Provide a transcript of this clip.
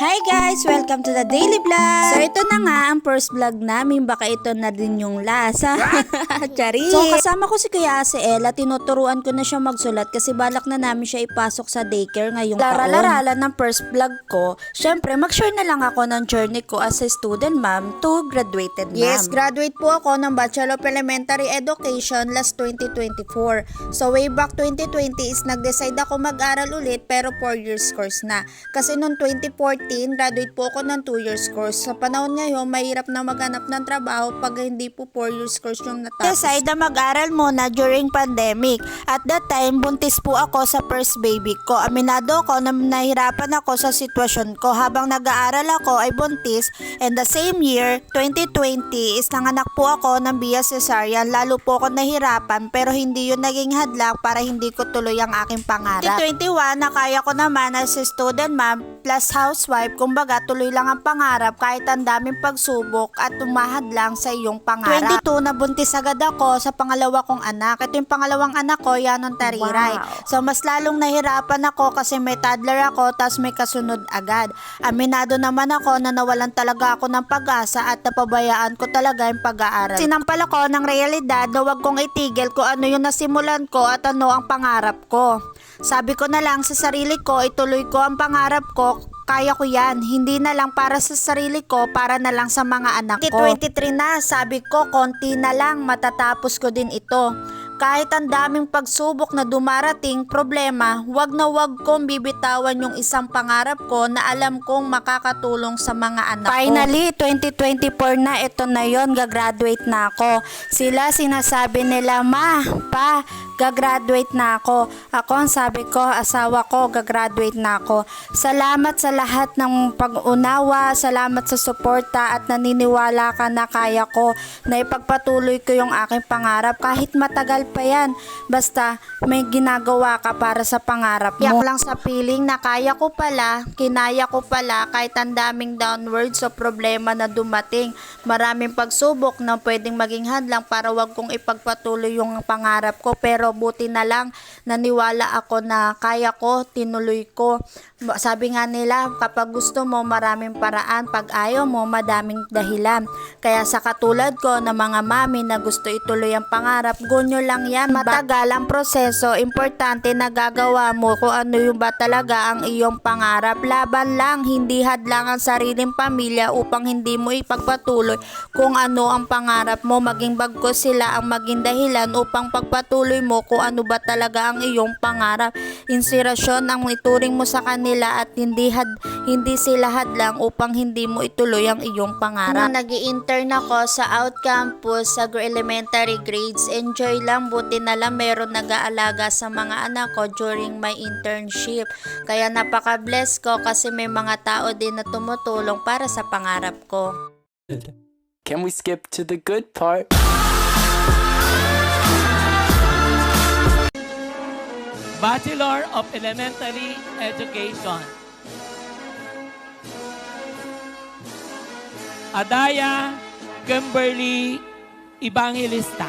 Hi guys! Welcome to the Daily Vlog! So ito na nga ang first vlog namin, baka ito na din yung lasa. Charis! So kasama ko si Kuya Asiel at tinuturuan ko na siya magsulat kasi balak na namin siya ipasok sa daycare ngayong taon. Larala ng first vlog ko, syempre mag-share na lang ako ng journey ko as a student ma'am to graduated ma'am. Yes, graduate po ako ng Bachelor of Elementary Education last 2024. So way back 2020 is nag-decide ako mag-aral ulit pero 4 years course na. Kasi noong 2014, graduate po ako ng 2 years course. Sa panahon ngayon, mahirap na maghanap ng trabaho pag hindi po 4 years course yung natapos. Decide na mag-aral muna during pandemic. At that time, buntis po ako sa first baby ko. Aminado ko na nahirapan ako sa sitwasyon ko. Habang nag-aaral ako ay buntis. And the same year, 2020, is nanganak po ako ng via cesarean. Lalo po ako nahirapan pero hindi yun naging hadlang para hindi ko tuloy ang aking pangarap. 2021, nakaya ko naman as a student ma'am plus housewife, kumbaga tuloy lang ang pangarap kahit ang daming pagsubok at tumahad lang sa iyong pangarap. 22, nabuntis agad ako sa pangalawa kong anak. Ito yung pangalawang anak ko, Yanon Tariray. Wow. So mas lalong nahirapan ako kasi may toddler ako tas may kasunod agad. Aminado naman ako na nawalan talaga ako ng pag-asa at napabayaan ko talaga yung pag-aaral. Sinampal ako ng realidad na wag kong itigil kung ano yung nasimulan ko at ano ang pangarap ko. Sabi ko na lang sa sarili ko, ituloy ko ang pangarap ko. Kaya ko yan, hindi na lang para sa sarili ko, para na lang sa mga anak ko. 2023 na, sabi ko konti na lang, matatapos ko din ito. Kahit ang daming pagsubok na dumarating problema, wag na wag kong bibitawan yung isang pangarap ko na alam kong makakatulong sa mga anak ko. Finally, 2024 na, ito na yon, gagraduate na ako. Sila sinasabi nila, ma, pa, gagraduate na ako. Ako ang sabi ko, asawa ko, gagraduate na ako. Salamat sa lahat ng pag-unawa, salamat sa suporta at naniniwala ka na kaya ko na ipagpatuloy ko yung aking pangarap kahit matagal pa yan. Basta may ginagawa ka para sa pangarap mo. Yak lang sa feeling na kaya ko pala, kinaya ko pala kahit ang daming downwards o problema na dumating. Maraming pagsubok na pwedeng maging hadlang para wag kong ipagpatuloy yung pangarap ko, pero buti na lang naniwala ako na kaya ko, tinuloy ko. Sabi nga nila, kapag gusto mo maraming paraan, pag ayaw mo madaming dahilan. Kaya sa katulad ko na mga mami na gusto ituloy ang pangarap, gunyo lang yan, matagal ang proseso, importante na gagawa mo kung ano yung ba talaga ang iyong pangarap. Laban lang, hindi hadlang ang sariling pamilya upang hindi mo ipagpatuloy kung ano ang pangarap mo, maging bagkus sila ang maging dahilan upang pagpatuloy mo kung ano ba talaga ang iyong pangarap. Inspirasyon ang ituring mo sa kanila at hindi sila hadlang upang hindi mo ituloy ang iyong pangarap. Nung nag-i-intern ako sa Out Campus sa elementary grades, enjoy lang, buti na lang meron nag-aalaga sa mga anak ko during my internship. Kaya napaka-bless ko kasi may mga tao din na tumutulong para sa pangarap ko. Can we skip to the good part? Bachelor of Elementary Education. Adaya Kimberly Evangelista.